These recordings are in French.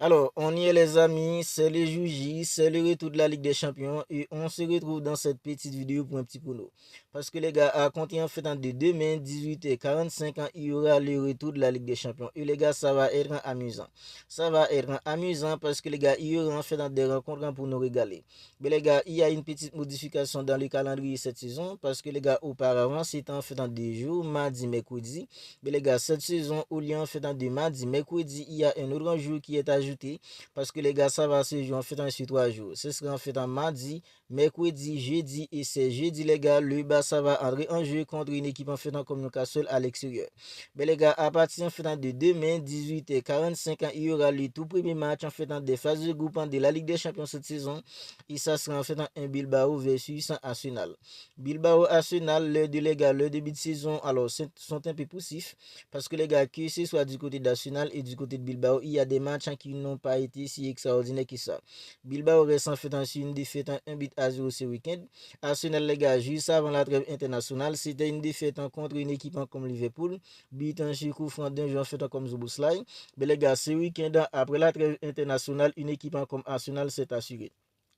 Alors, on y est les amis, c'est le jour J, c'est le retour de la Ligue des Champions et on se retrouve dans cette petite vidéo pour un petit prono. Parce que les gars, à compter en fait de demain, 18h45, il y aura le retour de la Ligue des Champions. Et les gars, ça va être amusant. Ça va être amusant parce que les gars, il y aura en fait des rencontres pour nous régaler. Mais les gars, il y a une petite modification dans le calendrier cette saison parce que les gars, auparavant, c'était en fait des jours, mardi, mercredi. Mais les gars, cette saison, au lieu en fait de mardi, mercredi, il y a un autre jour qui est ajouté parce que les gars, ça va se jouer en fait sur 3 jours. Ce sera en fait en mardi, mercredi, jeudi et c'est jeudi, les gars. Le bas, ça va entrer en jeu contre une équipe en fait comme Newcastle à l'extérieur. Mais les gars, à partir en fait de demain, 18h45, il y aura le tout premier match en fait des phases de groupe de la Ligue des Champions cette saison. Et ça sera en fait un Bilbao versus Arsenal. Bilbao Arsenal, les gars, le début de saison, alors, sont un peu poussifs parce que les gars, que ce soit du côté d'Arsenal et du côté de Bilbao, il y a des matchs qui n'ont pas été si extraordinaires que ça. Bilbao reste en fait sur une défaite en 1-0 ce week-end. Arsenal, les gars, juste avant la trêve internationale, c'était une défaite contre une équipe comme Liverpool. But en coup franc d'un joueur fait comme Zoboslai. Mais les gars, ce week-end, après la trêve internationale, une équipe comme Arsenal s'est assurée.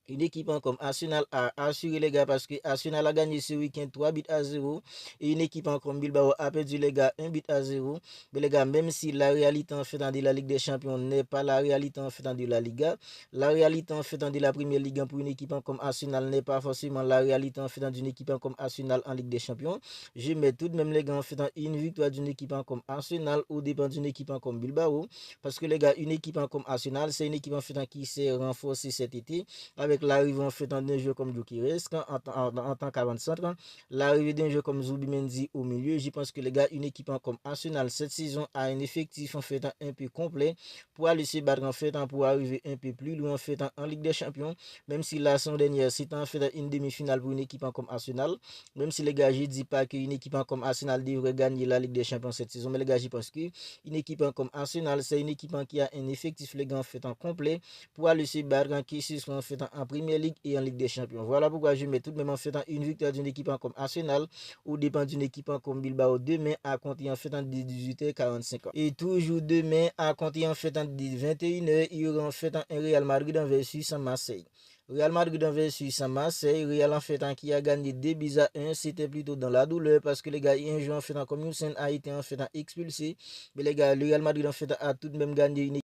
Une équipe comme Arsenal a assuré les gars parce que Arsenal a gagné ce week-end 3-0 et une équipe comme Bilbao a perdu les gars 1-0. Mais les gars, même si la réalité en fait de la Ligue des Champions n'est pas la réalité en fait de la Liga, la réalité en fait de la Première Ligue pour une équipe comme Arsenal n'est pas forcément la réalité en fait d'une équipe comme Arsenal en Ligue des Champions. Je mets tout de même les gars en fait une victoire d'une équipe comme Arsenal au dépend d'une équipe comme Bilbao parce que les gars, une équipe comme Arsenal, c'est une équipe en fait qui s'est renforcée cet été avec l'arrivée en fait d'un jeu comme Gyökeres en tant qu'avant-centre, l'arrivée d'un jeu comme Zubimendi au milieu. Je pense que les gars, une équipe comme Arsenal cette saison a un effectif en fait un peu complet pour aller se battre en fait pour arriver un peu plus loin en fait en Ligue des Champions. Même si la saison dernière c'était en fait une demi-finale pour une équipe comme Arsenal. Même si les gars, je dis pas qu'une équipe comme Arsenal devrait gagner la Ligue des Champions cette saison, mais les gars, je pense que une équipe comme Arsenal, c'est une équipe qui a un effectif les gars en fait en complet pour aller se battre en qui se soit en fait en Première Ligue et en Ligue des Champions. Voilà pourquoi je mets tout de même en fait une victoire d'une équipe comme Arsenal ou dépend d'une équipe comme Bilbao demain à compter en fait en 18h45. Et toujours demain à compter en fait en 21h, il y aura en fait un Real Madrid versus Marseille. Real Madrid versus Marseille, Real en fait qui a gagné 2-1, c'était plutôt dans la douleur parce que les gars, un joueur en fait comme Youssef a été en fait expulsé. Mais les gars, le Real Madrid en fait a tout de même gagné une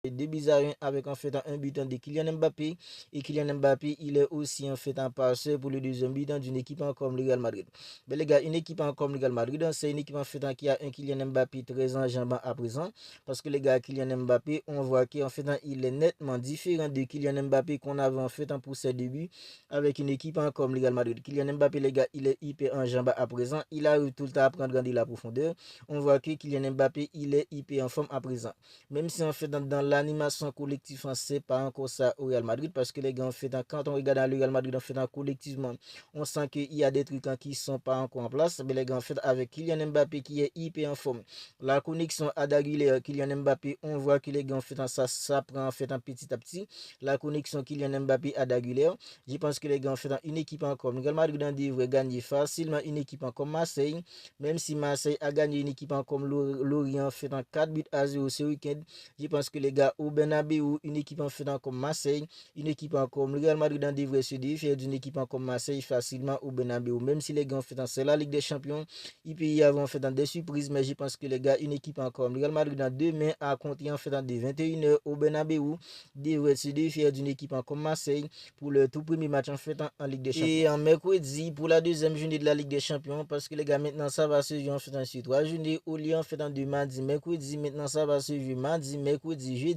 2-1 avec en fait un but de Kylian Mbappé et Kylian Mbappé il est aussi en fait un passeur pour le deuxième but d'une équipe comme le Real Madrid. Mais les gars, une équipe comme le Real Madrid, c'est une équipe en fait qui a un Kylian Mbappé très en jambes à présent parce que les gars, Kylian Mbappé, on voit qu'en fait il est nettement différent de Kylian Mbappé qu'on avait en fait pour ses débuts avec une équipe comme le Real Madrid. Kylian Mbappé, les gars, il est hyper en jambes à présent, il a eu tout le temps à prendre de la profondeur. On voit que Kylian Mbappé, il est hyper en forme à présent. Même si en fait dans l'animation collective, c'est pas encore ça au Real Madrid parce que les gars, en fait, quand on regarde le Real Madrid, en fait, collectivement, on sent qu'il y a des trucs qui sont pas encore en place. Mais les gars, en fait, avec Kylian Mbappé qui est hyper en forme, la connexion à Daguilé, Kylian Mbappé, on voit que les gars, en fait, ça prend en fait petit à petit. La connexion Kylian Mbappé à Daguilé, je pense que les gars, en fait, une équipe comme le Real Madrid devrait gagner facilement une équipe comme Marseille, même si Marseille a gagné une équipe comme Lorient, en fait, en 4-0 ce week-end. Je pense que les gars, au Bernabeu, une équipe en faisant comme Marseille, une équipe comme le Real Madrid devrait se défier d'une équipe comme Marseille facilement au Bernabeu. Même si les gars en faisant c'est la Ligue des Champions, il peut y avoir en fait des surprises, mais je pense que les gars, une équipe comme le Real Madrid demain à compter en faisant des 21h au Bernabeu devrait se défier d'une équipe comme Marseille pour le tout premier match en fait en Ligue des Champions. Et en mercredi pour la deuxième journée de la Ligue des Champions, parce que les gars, maintenant ça va se jouer en fait sur 3 journées au lieu en fait de mardi, mercredi, maintenant ça va se jouer mardi, mercredi, jeudi.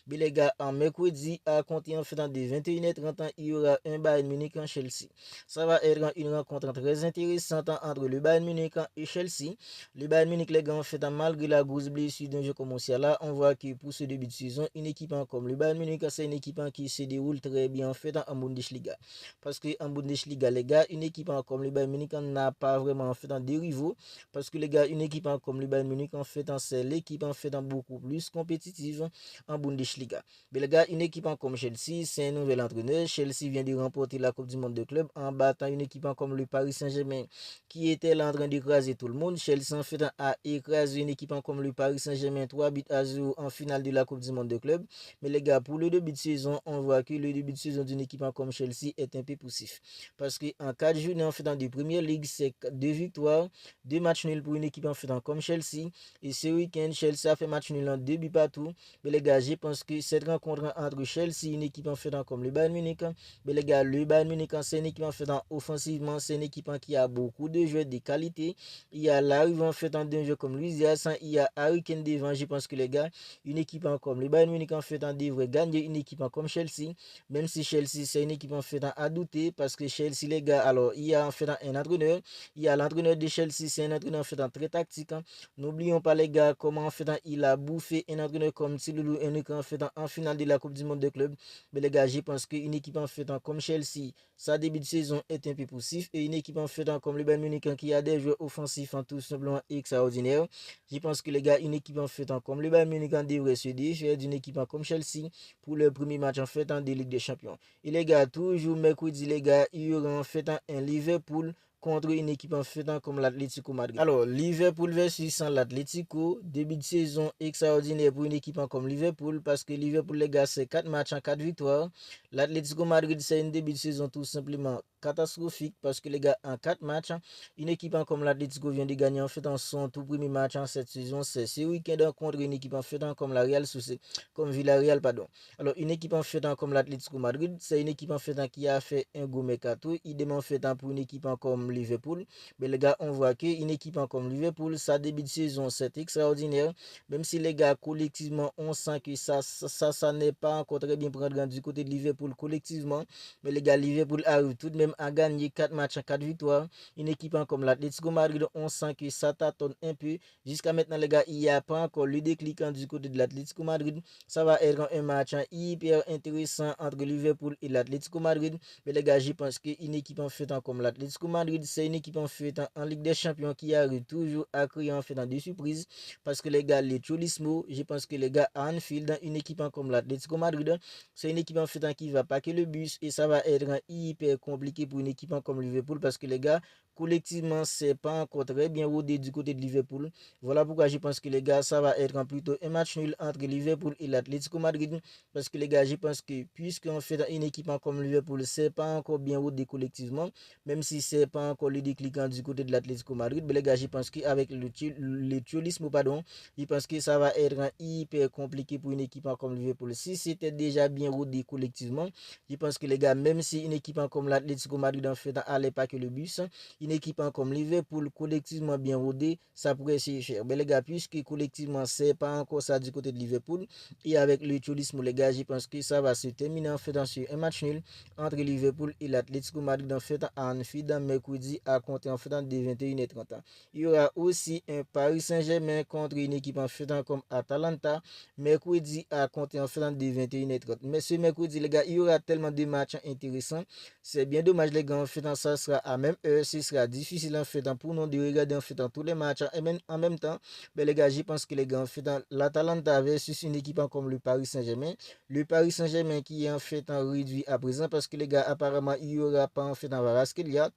Mais les gars, en mercredi, à compter en fait de 21h30, il y aura un Bayern Munich en Chelsea. Ça va être une rencontre très intéressante entre le Bayern Munich et Chelsea. Le Bayern Munich, les gars, en fait, malgré la grosse blessure d'un jeu comme là, on voit que pour ce début de saison, une équipe comme le Bayern Munich, c'est une équipe qui se déroule très bien en fait en Bundesliga. Parce qu'en Bundesliga, les gars, une équipe comme le Bayern Munich n'a pas vraiment en fait des rivaux. Parce que les gars, une équipe comme le Bayern Munich, en fait, c'est l'équipe en fait beaucoup plus compétitive en Bundesliga. Mais les gars, une équipe comme Chelsea, c'est un nouvel entraîneur. Chelsea vient de remporter la Coupe du Monde de club en battant une équipe comme le Paris Saint-Germain qui était là en train d'écraser tout le monde. Chelsea en fait a écrasé une équipe comme le Paris Saint-Germain 3-0 en finale de la Coupe du Monde de club. Mais les gars, pour le début de saison, on voit que le début de saison d'une équipe comme Chelsea est un peu poussif. Parce qu'en 4 journées en fait de Premier League, c'est 2 victoires, 2 matchs nuls pour une équipe en fait comme Chelsea. Et ce week-end, Chelsea a fait match nul en 2 buts partout. Mais les gars, je pense que cette rencontre entre Chelsea, une équipe en fait comme le Bayern Munich, mais les gars, le Bayern Munich, c'est une équipe en fait offensivement, c'est une équipe qui a beaucoup de joueurs de qualité. Il y a l'arrivée en fait d'un joueur comme Luis Diaz, il y a Harry Kane devant. Je pense que les gars, une équipe comme le Bayern Munich en fait devrait gagner une équipe comme Chelsea, même si Chelsea c'est une équipe en fait à douter parce que Chelsea les gars, alors il y a en fait un entraîneur, il y a l'entraîneur de Chelsea, c'est un entraîneur en fait très tactique. N'oublions pas les gars comment en fait il a bouffé un entraîneur comme Thiloulou Henrique en fait en finale de la Coupe du Monde de club. Mais les gars, je pense qu'une équipe en fait comme Chelsea, sa début de saison est un peu poussif et une équipe en fait comme le Bayern Munich qui a des joueurs offensifs en tout simplement extraordinaire. Je pense que les gars, une équipe en fait comme le Bayern Munich devrait se défaire d'une équipe comme Chelsea pour le premier match en fait en de Ligue des Champions. Et les gars, toujours mercredi les gars, il y aura en fait un Liverpool contre une équipe en fait comme l'Atlético Madrid. Alors, Liverpool versus l'Atlético, début de saison extraordinaire pour une équipe comme Liverpool parce que Liverpool, les gars, c'est 4 matchs en 4 victoires. L'Atlético Madrid, c'est une début de saison tout simplement catastrophique parce que les gars, en 4 matchs, une équipe comme l'Atlético vient de gagner en fait en son tout premier match en cette saison. C'est ce week-end contre une équipe en fait comme la Real Sociedad, comme Villarreal, pardon. Alors, une équipe en fait comme l'Atlético Madrid, c'est une équipe en fait qui a fait un gros mercato. Idem en fait pour une équipe comme Liverpool. Mais les gars, on voit qu'une équipe comme Liverpool, sa début de saison, c'est extraordinaire. Même si les gars, collectivement, on sent que ça n'est pas encore très bien prendre du côté de Liverpool collectivement. Mais les gars, Liverpool arrive tout de même à gagner 4 matchs, 4 victoires. Une équipe comme l'Atlético Madrid, on sent que ça tâtonne un peu. Jusqu'à maintenant, les gars, il n'y a pas encore le déclic du côté de l'Atlético Madrid. Ça va être un match hyper intéressant entre Liverpool et l'Atlético Madrid. Mais les gars, je pense qu'une équipe en fait comme l'Atlético Madrid, c'est une équipe en fait en Ligue des Champions qui arrive toujours à créer en fait des surprises. Parce que les gars, les Cholismo, je pense que les gars à Anfield, une équipe comme l'Atlético Madrid, c'est une équipe en fait qui va paquer le bus et ça va être hyper compliqué pour une équipe comme Liverpool parce que les gars, collectivement, c'est pas encore très bien rodé du côté de Liverpool. Voilà pourquoi je pense que les gars, ça va être plutôt un match nul entre Liverpool et l'Atlético Madrid. Parce que les gars, je pense que puisqu'on fait une équipe comme Liverpool, c'est pas encore bien rodé collectivement, même si c'est pas encore le déclic du côté de l'Atlético Madrid. Mais les gars, je pense qu'avec le tiolisme, pardon, je pense que ça va être hyper compliqué pour une équipe comme Liverpool. Si c'était déjà bien rodé collectivement, je pense que les gars, même si une équipe comme l'Atlético Madrid en fait allait pas que le bus, une équipe comme Liverpool collectivement bien rodée, ça pourrait se faire. Mais les gars, puisque collectivement c'est pas encore ça du côté de Liverpool, et avec le tiolisme, les gars, je pense que ça va se terminer en fait sur un match nul entre Liverpool et l'Atlético Madrid en fait à Anfield mercredi à compter en fait de 21h30. Il y aura aussi un Paris Saint-Germain contre une équipe en fait comme Atalanta mercredi à compter en fait de 21h30. Mais ce mercredi, les gars, il y aura tellement de matchs intéressants. C'est bien dommage, les gars, en fait ça sera à même heure, ce sera difficile en fait pour nous de regarder en fait tous les matchs en même temps. Mais les gars, je pense que les gars, en fait l'Atalanta versus une équipe comme le Paris Saint-Germain. Le Paris Saint-Germain qui est en fait réduit à présent parce que les gars, apparemment, il n'y aura pas en fait en Varaskelia.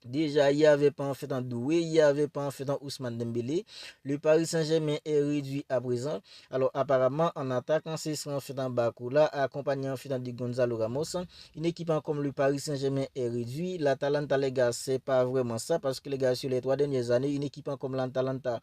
Déjà, il n'y avait pas en fait en Doué, il n'y avait pas en fait en Ousmane Dembélé. Le Paris Saint-Germain est réduit à présent. Alors, apparemment, en attaquant, ce sera en fait en Bakoula, accompagné en fait de Gonzalo Ramos. Une équipe comme le Paris Saint-Germain est réduit. L'Atalanta, les gars, c'est pas vraiment ça parce que les gars, sur les 3 dernières années, une équipe comme l'Atalanta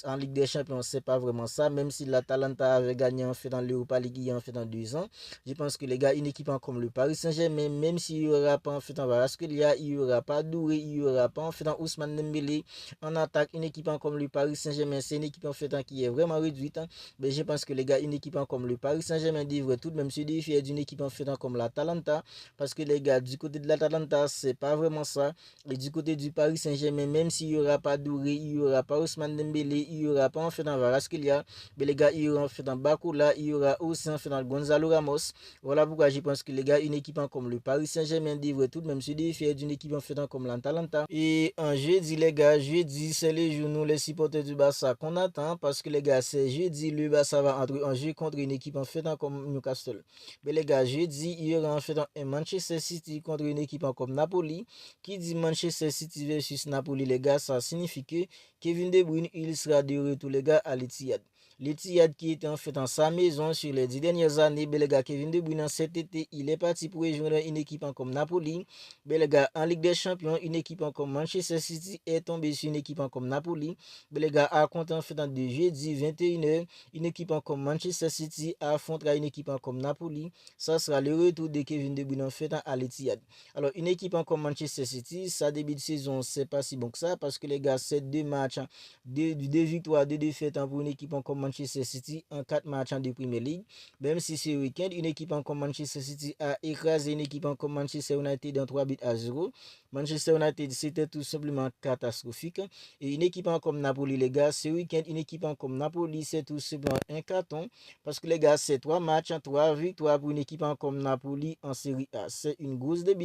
en Ligue des Champions, c'est pas vraiment ça. Même si l'Atalanta avait gagné en fait dans l'Europa League il y a en fait en 2 ans. Je pense que les gars, une équipe comme le Paris Saint-Germain, même s'il n'y aura pas en fait en Varaskelia, il n'y aura pas Doué, il n'y aura pas en fait en Ousmane Dembélé en attaque. Une équipe comme le Paris Saint-Germain, c'est une équipe en fait qui est vraiment réduite. Mais je pense que les gars, une équipe comme le Paris Saint-Germain devrait tout de même se défier d'une équipe en fait comme l'Atalanta. Parce que les gars, du côté de l'Atalanta, c'est pas vraiment ça. Et du côté du Paris Saint-Germain, même s'il n'y aura pas Doué, il n'y aura pas Ousmane Dembélé, il n'y aura pas en fait en Varaskelia. Mais les gars, il y aura en fait en Bakoula, il y aura aussi en fait en Gonzalo Ramos. Voilà pourquoi je pense que les gars, une équipe comme le Paris Saint-Germain devrait tout de même se défier d'une équipe en fait comme l'Atalanta. Atalanta. Et en jeudi, les gars, jeudi, c'est les jours, nous, les supporters du Barça, qu'on attend, parce que les gars, c'est jeudi, le Barça va entrer en jeu contre une équipe en fait comme Newcastle. Mais les gars, jeudi, il y aura en fait un Manchester City contre une équipe comme Napoli. Qui dit Manchester City versus Napoli, les gars, ça signifie que Kevin De Bruyne, il sera de retour, les gars, à l'Etihad. L'Etihad qui était en fait en sa maison sur les 10 dernières années. Les gars, Kevin De Bruyne, cet été, il est parti pour rejoindre une équipe comme Napoli. Les gars, en Ligue des Champions, une équipe comme Manchester City est tombée sur une équipe comme Napoli. Les gars, à compter en fait de jeudi 21h, une équipe comme Manchester City affrontera une équipe comme Napoli. Ça sera le retour de Kevin De Bruyne en fait à l'Etihad. Alors, une équipe comme Manchester City, sa début de saison, c'est pas si bon que ça parce que les gars, c'est 2 matchs, 2 victoires, 2 défaites pour une équipe comme Manchester City en 4 matchs de Premier League. Même si ce week-end, une équipe comme Manchester City a écrasé une équipe comme Manchester United en 3-0. Manchester United, c'était tout simplement catastrophique. Et une équipe comme Napoli, les gars, ce week-end, une équipe comme Napoli, c'est tout simplement un carton. Parce que les gars, c'est 3 matchs, 3 victoires pour une équipe comme Napoli en Série A. C'est une grosse début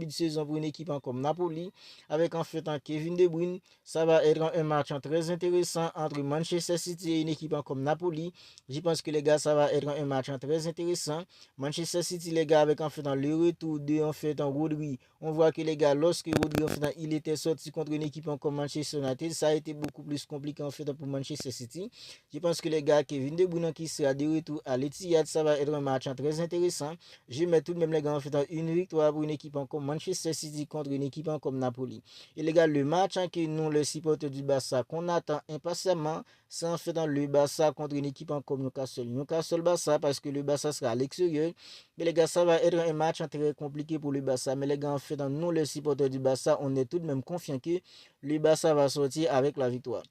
de saison pour une équipe comme Napoli. Avec en fait un Kevin De Bruyne, ça va être un match très intéressant entre Manchester City et une équipe comme Napoli. Je pense que les gars, ça va être un match très intéressant. Manchester City, les gars, avec en fait le retour de en fait un Rodri. On voit que les gars, lorsque Rodri en fait, il était sorti contre une équipe comme Manchester United, ça a été beaucoup plus compliqué en fait pour Manchester City. Je pense que les gars, Kevin De Bruyne qui sera de retour à l'Etihad, ça va être un match très intéressant. Je mets tout de même les gars en fait une victoire pour une équipe comme Manchester City contre une équipe comme Napoli. Et les gars, le match que nous, les supporters du Barça, qu'on attend impatiemment, c'est en fait le Barça contre une équipe comme Newcastle. Newcastle-Barça, parce que le Barça sera à l'extérieur. Mais les gars, ça va être un match très compliqué pour le Barça. Mais les gars, en fait, nous, les supporters du Barça, on est tout de même confiants que le Barça va sortir avec la victoire.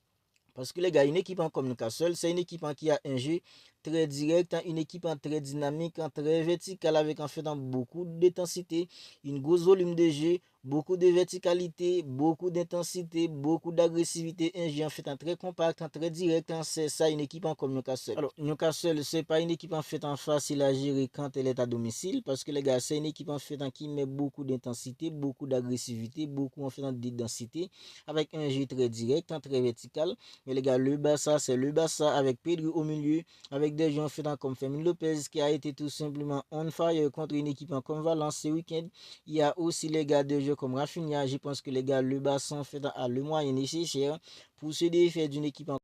Parce que les gars, une équipe comme Newcastle, c'est une équipe qui a un jeu très direct, une équipe très dynamique, très verticale, avec en fait beaucoup d'intensité, une grosse volume de jeu, beaucoup de verticalité, beaucoup d'intensité, beaucoup d'agressivité, un jeu en fait très compact, très direct. C'est ça une équipe comme Newcastle. Alors Newcastle, c'est pas une équipe en fait facile à gérer quand elle est à domicile, parce que les gars, c'est une équipe en fait qui met beaucoup d'intensité, beaucoup d'agressivité, beaucoup en fait de densité, avec un jeu très direct, très vertical. Mais les gars, le Barça, c'est le Barça avec Pedri au milieu, avec des gens faisant comme Fermin Lopez qui a été tout simplement on fire contre une équipe comme Valence ce week-end. Il y a aussi les gars de jeu comme Rafinha. Je pense que les gars, le Barça a le moyen nécessaire pour se défaire d'une équipe en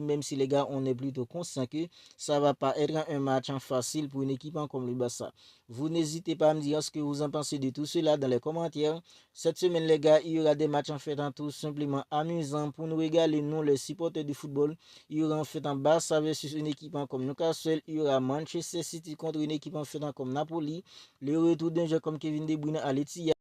même si les gars, on est plutôt conscient que ça va pas être un match facile pour une équipe comme le Barça. Vous n'hésitez pas à me dire ce que vous en pensez de tout cela dans les commentaires. Cette semaine, les gars, il y aura des matchs en fait tout simplement amusants pour nous régaler, nous, les supporters du football. Il y aura en fait un Barça versus une équipe comme Newcastle. Il y aura Manchester City contre une équipe en fait comme Napoli. Le retour d'un jeu comme Kevin De Bruyne à l'Etihad.